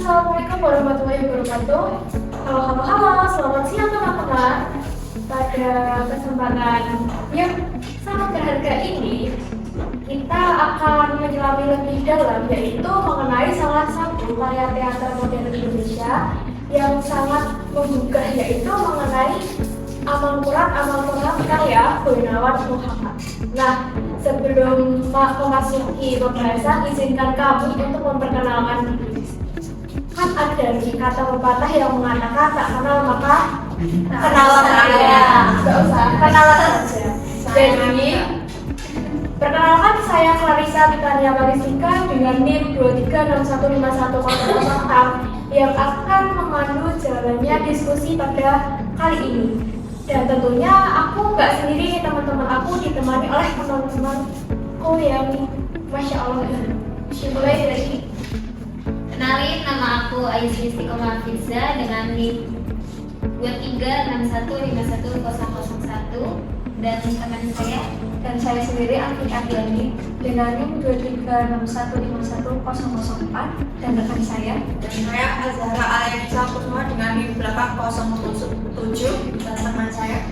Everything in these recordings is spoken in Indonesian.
Assalamualaikum warahmatullahi wabarakatuh. Halo, selamat siang teman-teman. Pada kesempatan yang sangat berharga ini, kita akan menyelami lebih dalam, yaitu mengenai salah satu karya teater modern Indonesia yang sangat menggugah, yaitu mengenai Amangkurat karya Gunawan Muhammad. Nah, sebelum memasuki pembahasan, izinkan kami untuk memperkenalkan diri. Kan ada nih kata pepatah yang mengatakan tak kenal maka kenalan saja. Gak usah, kenalan saja. Jadi, perkenalkan saya Clarissa Titania Marisika dengan NIM 23615106 yang akan memandu jalannya diskusi pada kali ini. Dan tentunya aku nggak sendiri, teman-teman aku ditemani oleh teman-temanku yang Masya Allah. Mulai dari kenalin, nama aku Aisyah Istiqomah Firza dengan NIM 23615101 dan teman saya dan saya sendiri Afif Ardiani dengan NIM 23615104 dan rekan saya dan saya Azhara Alenisa Kusuma dengan NIM 8007 dan teman saya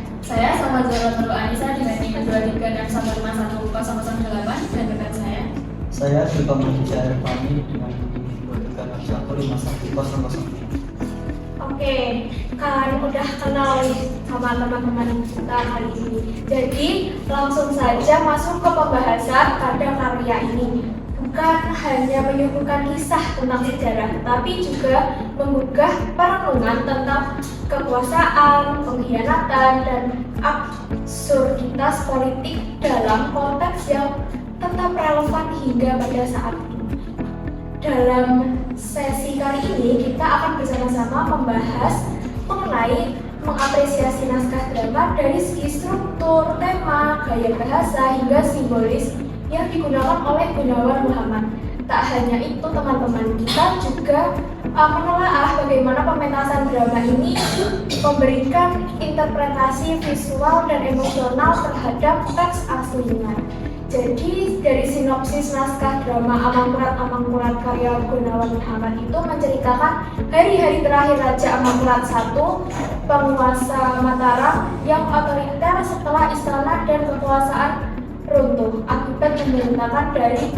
sama Zara Nurul Anissa dengan NIM 23615108 dan rekan saya Sulaiman Hijau Irfani dengan NIM 23615100. Oke, kalian udah kenal sama teman-teman kita kali ini. Jadi langsung saja masuk ke pembahasan karya ini. Bukan hanya menyuguhkan kisah tentang sejarah, tapi juga menggugah perenungan tentang kekuasaan, pengkhianatan, dan absurditas politik dalam konteks yang tetap relevan hingga pada saat ini. Dalam sesi kali ini kita akan bersama-sama membahas mengenai mengapresiasi naskah drama dari segi struktur, tema, gaya bahasa, hingga simbolis yang digunakan oleh Gunawan Muhammad. Tak hanya itu teman-teman, kita juga menelaah bagaimana pementasan drama ini memberikan interpretasi visual dan emosional terhadap teks aslinya. Jadi dari sinopsis naskah drama Amangkurat karya Gunawan Muhammad itu menceritakan hari-hari terakhir Raja Amangkurat I, penguasa Mataram yang otoriter setelah istana dan kekuasaan runtuh akibat pemberontakan dari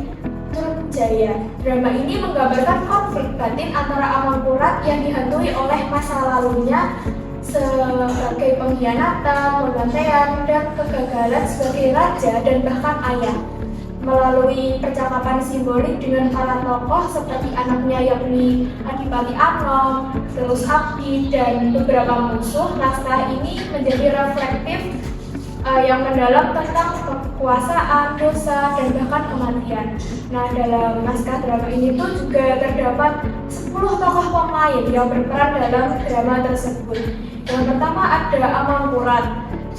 Trunjaya. Drama ini menggambarkan konflik batin antara Amangkurat yang dihantui oleh masa lalunya sebagai pengkhianatan, pembantaian, dan kegagalan sebagai raja dan bahkan ayah. Melalui percakapan simbolik dengan para tokoh seperti anaknya yakni Adipati Anom, terus Abdi, dan beberapa musuh, naskah ini menjadi reflektif yang mendalam tentang kekuasaan, dosa, dan bahkan kematian. Nah, dalam naskah drama ini tuh juga terdapat 10 tokoh pemain yang berperan dalam drama tersebut. Yang pertama ada Amangkurat,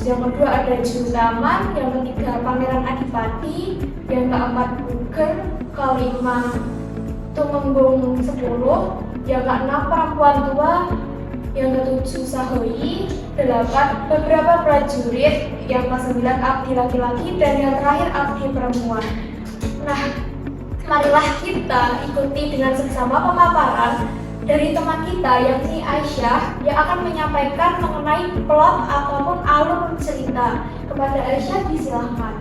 yang kedua ada Juntaman, yang ketiga Pangeran Adipati, yang keempat Buger, kelima Tumenggung 10, yang keenam perempuan tua, yang ketujuh Sahoyi, 8 beberapa prajurit, yang ke-9 abdi laki-laki, dan yang terakhir abdi perempuan. Nah, marilah kita ikuti dengan seksama pemaparan dari teman kita yakni Aisyah yang akan menyampaikan mengenai plot ataupun alur cerita. Kepada Aisyah disilahkan.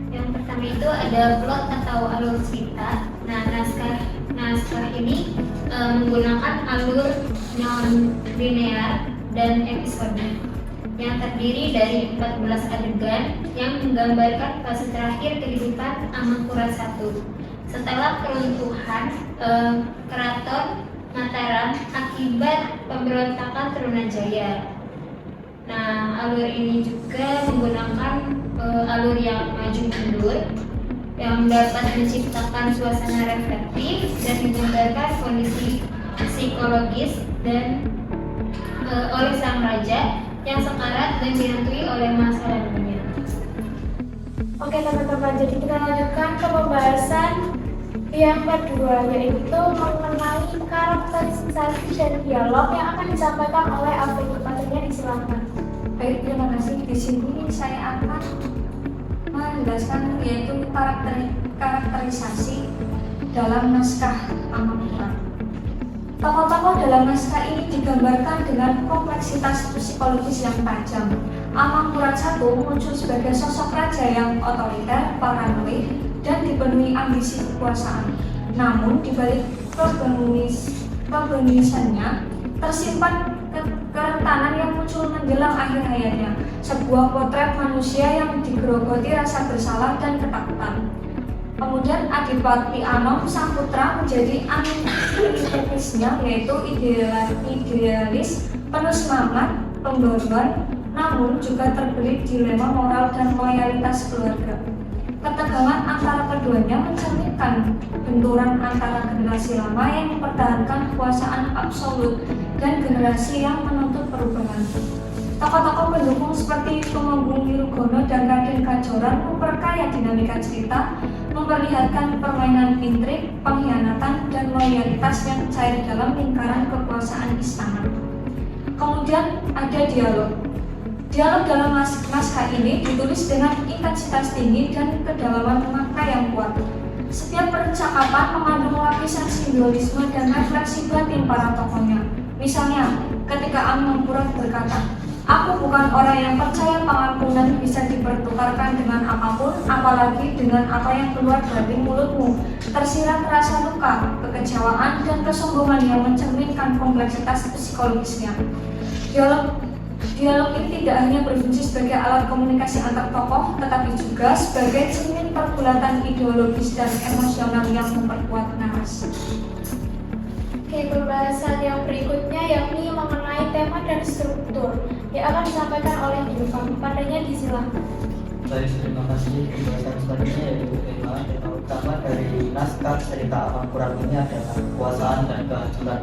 yang pertama itu ada plot atau alur cerita. Nah, naskah ini menggunakan alur non-linear dan episode yang terdiri dari 14 adegan yang menggambarkan fase terakhir kehidupan Amangkurat I setelah keruntuhan Keraton Mataram akibat pemberontakan Trunajaya. Nah, alur ini juga menggunakan alur yang maju mundur yang dapat menciptakan suasana reflektif dan menggambarkan kondisi psikologis dan oleh sang raja yang sekarat dan dihantui oleh masa lalunya. Oke teman-teman, jadi kita lanjutkan ke pembahasan yang kedua, yaitu mengenai karakterisasi dan dialog yang akan disampaikan oleh Afif. Kepadanya disilakan. Baik, terima kasih. Di sini saya akan menjelaskan yaitu karakterisasi dalam naskah Amangkurat. Tokoh-tokoh dalam naskah ini digambarkan dengan kompleksitas psikologis yang tajam. Amang Murad I muncul sebagai sosok raja yang otoriter, paranoid, dan dipenuhi ambisi kekuasaan. Namun, di balik kebenisannya, tersimpan kerentanan yang muncul menjelang akhir hayatnya. Sebuah potret manusia yang digerogoti rasa bersalah dan ketakutan. Kemudian Adipati Anom sang putra menjadi antitetisnya, yaitu idealis, penuh semangat, pembeban, namun juga terbelit dilema moral dan loyalitas keluarga. Ketegangan antara keduanya mencerminkan benturan antara generasi lama yang mempertahankan kekuasaan absolut dan generasi yang menuntut perubahan. Tokoh-tokoh pendukung seperti Tumenggung Wirugono dan Raden Kajoran memperkaya dinamika cerita, memperlihatkan permainan intrik, pengkhianatan, dan loyalitas yang cair dalam lingkaran kekuasaan istana. Kemudian ada dialog. Dialog dalam naskah ini ditulis dengan intensitas tinggi dan kedalaman makna yang kuat. Setiap percakapan mengandung lapisan simbolisme dan refleksi batin para tokohnya. Misalnya, ketika Amang Murad berkata, "Aku bukan orang yang percaya pengampunan bisa dipertukarkan dengan apapun, apalagi dengan apa yang keluar dari mulutmu." Tersirat rasa luka, kekecewaan, dan kesombongan yang mencerminkan kompleksitas psikologisnya. Dialog ini tidak hanya berfungsi sebagai alat komunikasi antar tokoh, tetapi juga sebagai cermin pergulatan ideologis dan emosional yang memperkuat narasi. Oke, pembahasan yang berikutnya yakni mengenai tema dan struktur yang akan disampaikan oleh Diovan. Padanya disilakan. Baik, terima kasih. Pembahasan selanjutnya yaitu tema utama dari naskah cerita Amang Murad ini adalah kekuasaan dan kehancuran.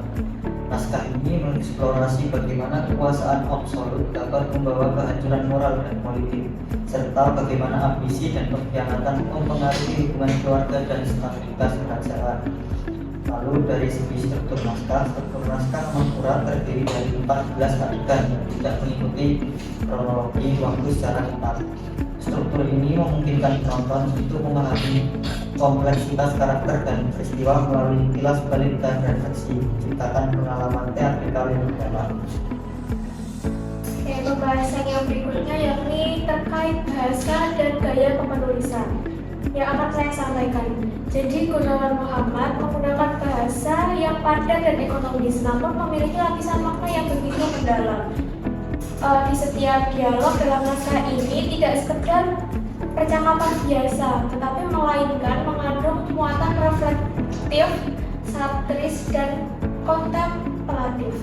Naskah ini mengeksplorasi bagaimana kekuasaan absolut dapat membawa kehancuran moral dan politik, serta bagaimana ambisi dan pengkhianatan mempengaruhi hubungan keluarga dan stabilitas kerajaan. Lalu dari segi struktur naskah Amang Murad terdiri dari 14 adegan yang tidak mengikuti kronologi waktu secara ketat. Struktur ini memungkinkan penonton untuk memahami kompleksitas karakter dan peristiwa melalui kilas balik dan refleksi, menciptakan pengalaman teatrikal yang mendalam. Oke, pembahasan yang berikutnya yakni terkait bahasa dan gaya penulisan yang akan saya sampaikan. Jadi Gunawan Muhammad menggunakan bahasa yang padat dan ekonomis, namun memiliki lapisan makna yang begitu mendalam. Di setiap dialog dalam naskah ini tidak sekedar percakapan biasa, tetapi melainkan mengandung muatan reflektif, satiris, dan kontemplatif.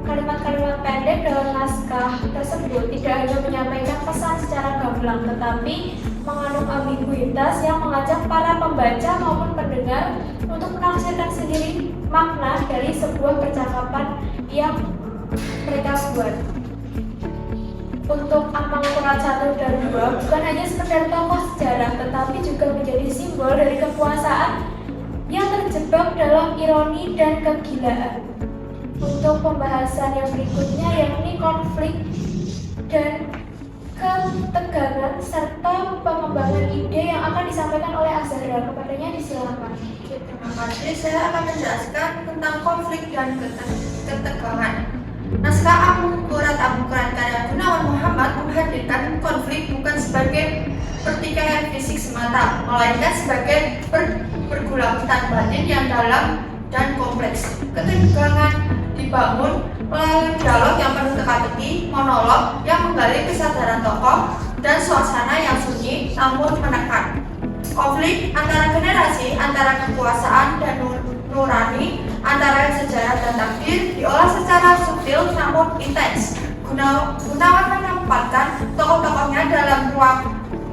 Kalimat-kalimat pendek dalam naskah tersebut tidak hanya menyampaikan pesan secara gamblang, tetapi mengandung ambiguitas yang mengajak para pembaca maupun pendengar untuk menafsirkan sendiri makna dari sebuah percakapan yang mereka buat. Untuk Amang Murad I dan II bukan hanya sekedar tokoh sejarah, tetapi juga menjadi simbol dari kekuasaan yang terjebak dalam ironi dan kegilaan. Untuk pembahasan yang berikutnya yakni konflik dan ketegangan serta pengembangan ide yang akan disampaikan oleh Azhara. Kepadanya disilakan. Terima kasih. Saya akan menjelaskan tentang konflik dan ketegangan. Naskah Amang Murad karya Gunawan Muhammad menghadirkan konflik bukan sebagai pertikaian fisik semata, melainkan sebagai pergulatan batin yang dalam dan kompleks. Ketegangan dibangun melalui dialog yang penuh teka-teki, monolog yang menggali kesadaran tokoh, dan suasana yang sunyi namun menekan. Konflik antara generasi, antara kekuasaan dan nurani, antara sejarah dan takdir diolah secara subtil namun intens. Gunawan menempatkan tokoh-tokohnya dalam ruang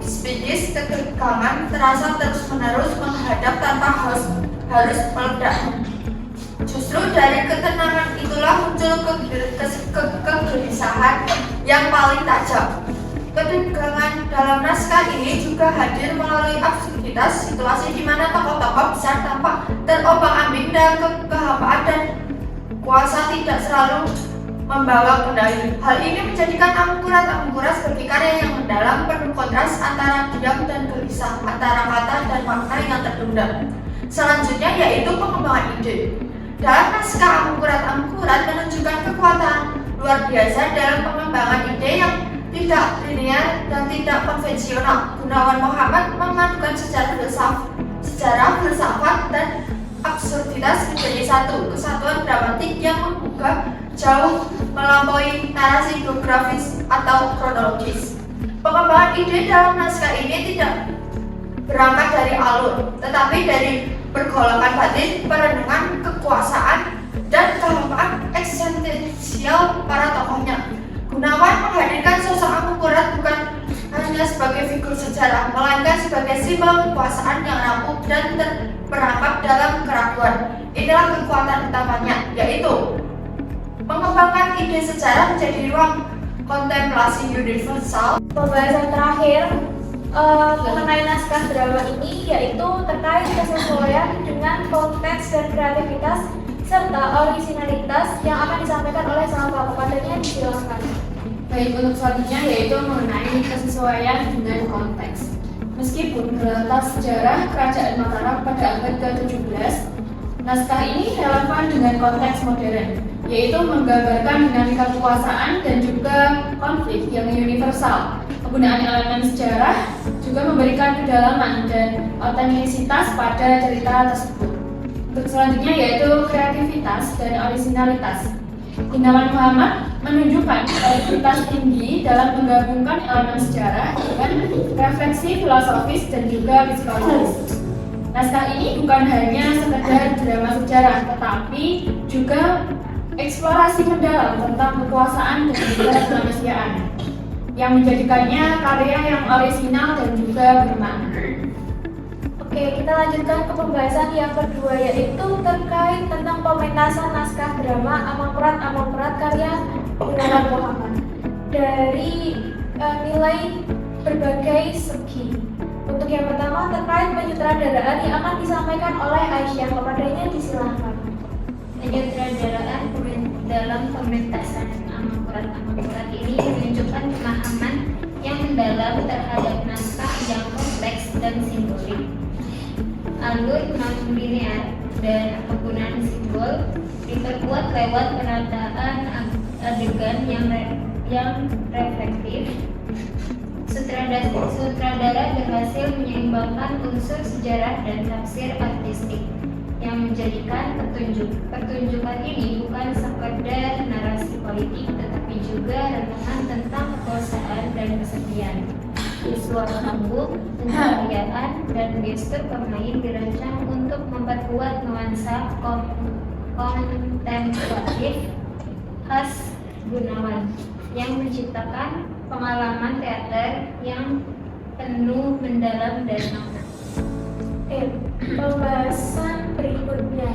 psikis ketegangan terasa terus-menerus menghadap tanpa harus meledak. Justru dari ketenangan itulah muncul kegelisahan yang paling tajam. Ketegangan dalam naskah ini juga hadir melalui absurditas situasi di mana tokoh-tokoh besar tampak terombang-ambing dalam kehampaan dan kuasa tidak selalu membawa kendali. Hal ini menjadikan Amang Murad sebagai karya yang mendalam, penuh kontras antara diam dan gelisah, antara kata dan makna yang tertunda. Selanjutnya yaitu pengembangan ide. Dan naskah amungkurat menunjukkan kekuatan luar biasa dalam pengembangan ide yang tidak linear dan tidak konvensional. Gunawan Muhammad memadukan sejarah, filsafat, dan absurditas menjadi satu kesatuan dramatik yang membuka jauh melampaui narasi biografis atau kronologis. Pengembangan ide dalam naskah ini tidak berangkat dari alur, tetapi dari pergolakan batin, perenungan, kekuasaan, dan kehampaan eksistensial para tokohnya. Gunawan menghadirkan sosok amungkurat bukan hanya sebagai figur sejarah, melainkan sebagai simbol kekuasaan yang rapuh dan terperangkap dalam keraguan. Inilah kekuatan utamanya, yaitu mengembangkan ide sejarah menjadi ruang kontemplasi universal. Pembahasan terakhir mengenai naskah drama ini yaitu terkait kesesuaian dengan konteks dan kreativitas serta originalitas yang akan disampaikan oleh sang pelaku. Padanya disilakan. Baik, untuk selanjutnya yaitu mengenai kesesuaian dengan konteks. Meskipun berlatar sejarah Kerajaan Mataram pada abad ke-17, naskah ini relevan dengan konteks modern, yaitu menggambarkan dinamika kekuasaan dan juga konflik yang universal. Penggunaan elemen sejarah juga memberikan kedalaman dan otentisitas pada cerita tersebut. Untuk selanjutnya yaitu kreativitas dan originalitas. Gunawan Muhammad menunjukkan kreativitas tinggi dalam menggabungkan elemen sejarah dengan refleksi filosofis dan juga psikologis. Naskah ini bukan hanya sekedar drama sejarah, tetapi juga eksplorasi mendalam tentang kekuasaan dan juga kemanusiaan, yang menjadikannya karya yang orisinal dan juga bermakna. Oke, kita lanjutkan ke pembahasan yang kedua, yaitu terkait tentang pementasan naskah drama Amangkurat karya Gunawan Muhammad dari nilai berbagai segi. Untuk yang pertama terkait penyutradaraan yang akan disampaikan oleh Aisyah. Kepadanya disilahkan. Penyutradaraan dalam pementasan Amangkurat ini menunjukkan pemahaman yang mendalam terhadap naskah yang kompleks dan simbolik. Alur non-linear dan penggunaan simbol diperkuat lewat penataan adegan yang reflektif. Sutradara berhasil menyeimbangkan unsur sejarah dan tafsir artistik yang menjadikan pertunjukan ini bukan sekedar narasi politik, tetapi juga renungan tentang kekuasaan dan kesenian. Visual panggung, pencahayaan, dan gestur pemain dirancang untuk memperkuat nuansa kontemplatif khas Gunawan yang menciptakan pengalaman teater yang penuh mendalam dan makna. Pembahasan berikutnya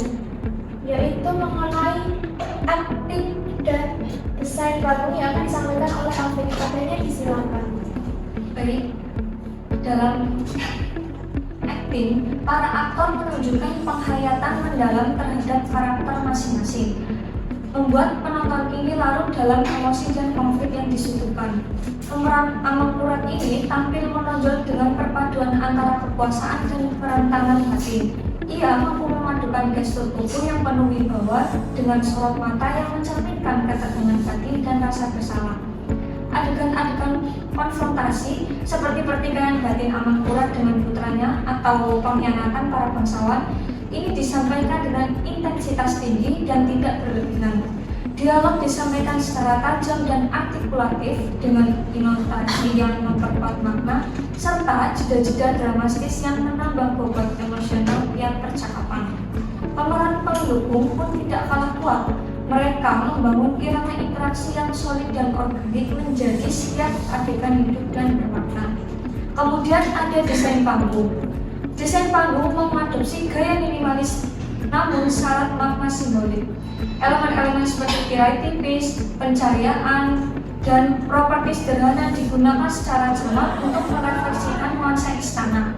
yaitu mengenai akting dan desain panggung yang akan disampaikan oleh Alvin. Kepadanya disilakan. Baik, dalam acting, para aktor menunjukkan penghayatan mendalam terhadap karakter masing-masing, membuat penonton ini larut dalam emosi dan konflik yang disuguhkan. Pemeran Amangkurat ini tampil menonjol dengan perpaduan antara kekuasaan dan kerentangan batin. Ia mampu memadukan gestur tubuh yang penuh wibawa dengan sorot mata yang mencerminkan ketegangan batin dan rasa bersalah. Adegan-adegan konfrontasi seperti pertikaian batin Amangkurat dengan putranya atau pengkhianatan para bangsawan ini disampaikan dengan intensitas tinggi dan tidak berlebihan. Dialog disampaikan secara tajam dan artikulatif dengan intonasi yang memperkuat makna serta jeda-jeda dramatis yang menambah bobot emosional tiap percakapan. Pemeran pendukung pun tidak kalah kuat. Mereka membangun irama interaksi yang solid dan organik menjadi setiap adegan hidup dan bermakna. Kemudian ada desain panggung. Desain panggung mengadopsi gaya minimalis namun syarat makna simbolik. Elemen-elemen seperti tirai tipis, pencahayaan, dan properti sederhana digunakan secara cermat untuk merefleksikan nuansa istana,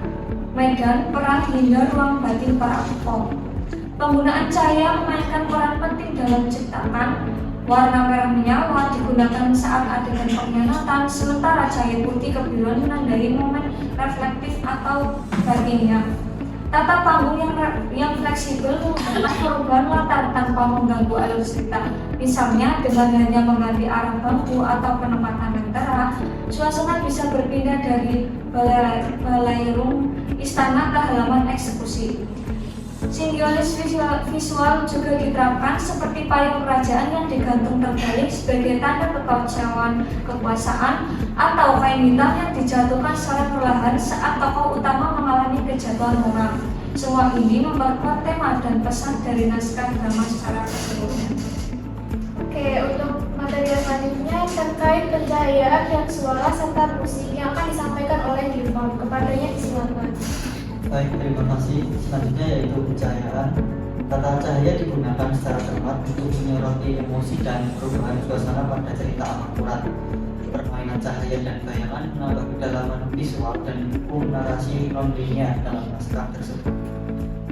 medan perang hingga ruang batin para tokoh. Penggunaan cahaya memainkan peran penting dalam menciptakan. Warna merah menyala digunakan saat adegan pengkhianatan, sementara cahaya putih kebiruan menandai momen reflektif atau batinnya. Tata panggung yang fleksibel mengubah perubahan latar tanpa mengganggu alur cerita. Misalnya, dengan hanya mengganti arah bangku atau penempatan lentera, suasana bisa berpindah dari balairung istana ke halaman eksekusi. Simbiolis visual juga diterapkan seperti payung kerajaan yang digantung terbalik sebagai tanda kekacauan kekuasaan atau kain hitam yang dijatuhkan secara perlahan saat tokoh utama mengalami kejatuhan moral. Semua ini memperkuat tema dan pesan dari naskah drama secara keseluruhan. Oke, untuk materi selanjutnya terkait pencahayaan dan suara serta musik yang akan disampaikan oleh Dirfam. Kepadanya disilakan. Baik, terima kasih. Selanjutnya yaitu pencahayaan. Tata cahaya digunakan secara cermat untuk menyoroti emosi dan perubahan suasana pada cerita akurat. Permainan cahaya dan bayangan menambah kedalaman visual dan mendukung narasi non-linear dalam naskah tersebut.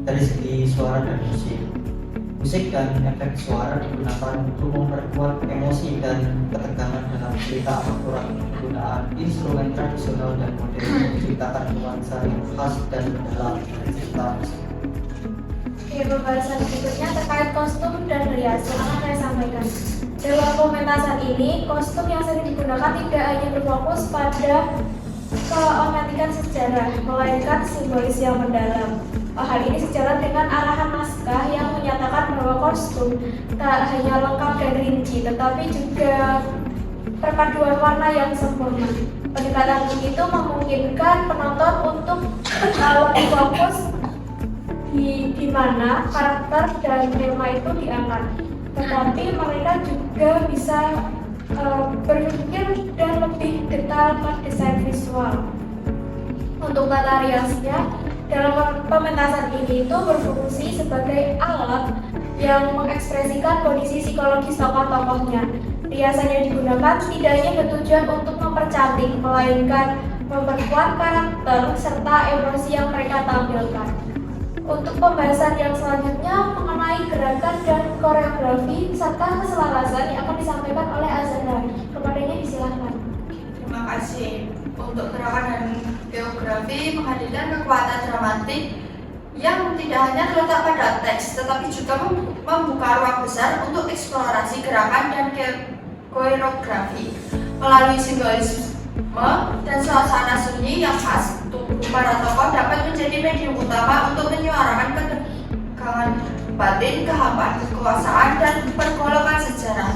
Dari segi suara dan musik dan efek suara digunakan untuk memperkuat emosi dan ketegangan dalam cerita akurat. Penggunaan instrumen tradisional dan modern menciptakan nuansa yang khas dan mendalam dari cerita tersebut. Oke, pembahasan berikutnya terkait kostum dan rias yang akan saya sampaikan. Dalam pementasan ini, kostum yang sering digunakan tidak hanya berfokus pada keonentikan sejarah, melainkan simbolis yang mendalam. Hal ini sejalan dengan arahan naskah yang menyatakan bahwa kostum tak hanya lengkap dan rinci, tetapi juga perpaduan warna yang sempurna. Pendekatan itu memungkinkan penonton untuk lebih fokus di mana karakter dan tema itu diangkat, tetapi mereka juga bisa berpikir dan lebih detail ke desain visual. Untuk tata riasnya, dalam pementasan ini itu berfungsi sebagai alat yang mengekspresikan kondisi psikologis tokoh-tokohnya. Riasan yang digunakan tidak hanya bertujuan untuk mempercantik, melainkan memperkuat karakter serta emosi yang mereka tampilkan. Untuk pembahasan yang selanjutnya mengenai gerakan dan koreografi serta keselarasan yang akan disampaikan oleh Azhar. Kepadanya disilakan. Terima kasih. Untuk gerakan dan geografi menghadirkan kekuatan dramatik yang tidak hanya terletak pada teks, tetapi juga membuka ruang besar untuk eksplorasi gerakan dan koreografi melalui simbolisme dan suasana sunyi yang khas. Tubuh para tokoh dapat menjadi medium utama untuk menyuarakan ketegangan batin, kehampaan kekuasaan, dan pergolakan sejarah.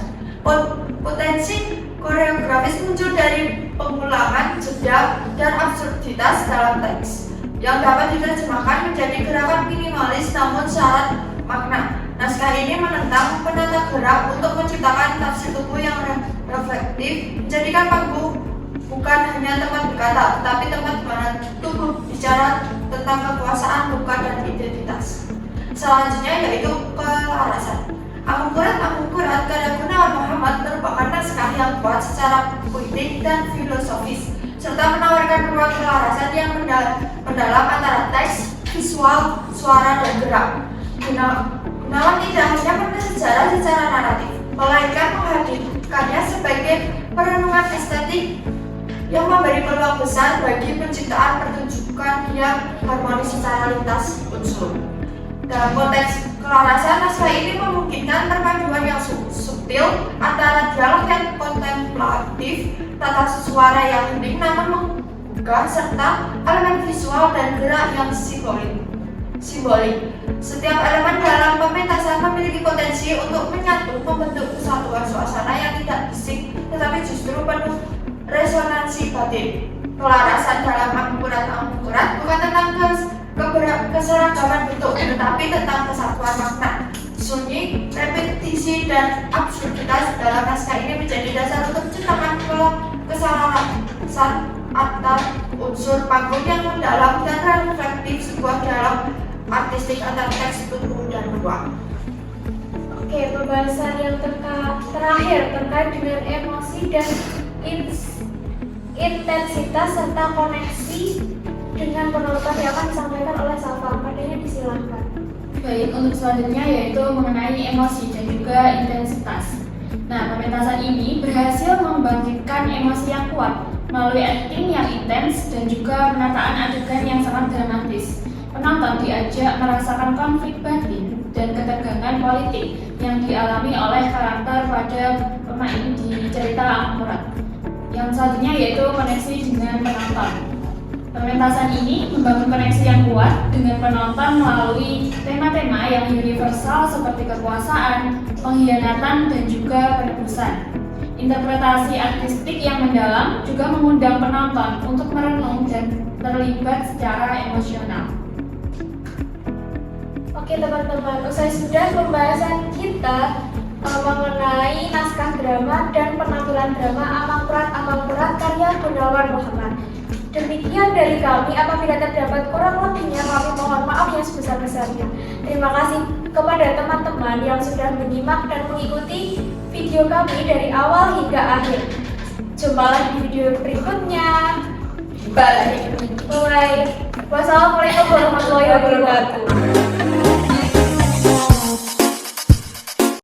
Potensi koreografis muncul dari pengulangan, jeda, dan absurditas dalam teks yang dapat diterjemahkan menjadi gerakan minimalis namun syarat makna. Naskah ini menentang penata gerak untuk menciptakan tafsir tubuh yang reflektif, menjadikan panggung bukan hanya tempat berkata, tetapi tempat di mana tubuh bicara tentang kekuasaan, luka, dan identitas. Selanjutnya yaitu kelarasan. Amungkurat karya Gunawan Muhammad merupakan naskah yang kuat secara puitik dan filosofis, serta menawarkan ruang kelarasan yang mendalam antara teks, visual, suara, dan gerak. Gunawan tidak hanya menulis sejarah secara naratif, melainkan menghadirkannya sebagai perenungan estetik yang memberi peluang besar bagi penciptaan pertunjukan yang harmonis secara lintas unsur. Dalam konteks kelarasan, naskah ini memungkinkan perpaduan yang subtil antara dialog yang kontemplatif, tata suara yang hening namun menggugah, serta elemen visual dan gerak yang simbolik. Setiap elemen dalam pementasan memiliki potensi untuk menyatu, membentuk kesatuan suasana yang tidak bisik, tetapi justru penuh resonansi batin. Kelarasan dalam amungkurat bukan tentang keseragaman bentuk, tetapi tentang kesatuan makna. Sunyi, repetisi, dan absurditas dalam naskah ini menjadi dasar untuk menciptakan keselarasan antar unsur panggung yang mendalam dan reflektif, sebuah dialog artistik antar teks, tubuh, dan ruang. Oke, pembahasan yang terakhir terkait dengan emosi dan intensitas serta koneksi dengan penonton yang akan disampaikan oleh Safa. Padanya disilakan. Baik, untuk selanjutnya yaitu mengenai emosi dan juga intensitas. Nah, pementasan ini berhasil membangkitkan emosi yang kuat melalui acting yang intens dan juga penataan adegan yang sangat dramatis. Penonton diajak merasakan konflik batin dan ketegangan politik yang dialami oleh karakter pada pemain di cerita Amangkurat. Yang satunya yaitu koneksi dengan penonton. Pementasan ini membangun koneksi yang kuat dengan penonton melalui tema-tema yang universal seperti kekuasaan, pengkhianatan, dan juga penebusan. Interpretasi artistik yang mendalam juga mengundang penonton untuk merenung dan terlibat secara emosional. Oke teman-teman, usai sudah pembahasan kita mengenai naskah drama dan penampilan drama Amangkurat karya Gunawan Muhammad. Demikian dari kami, apabila terdapat kurang lebihnya kami mohon maaf yang sebesar-besarnya. Terima kasih kepada teman-teman yang sudah menyimak dan mengikuti video kami dari awal hingga akhir. Jumpa lagi di video berikutnya. Bye. Wassalamualaikum warahmatullahi wabarakatuh.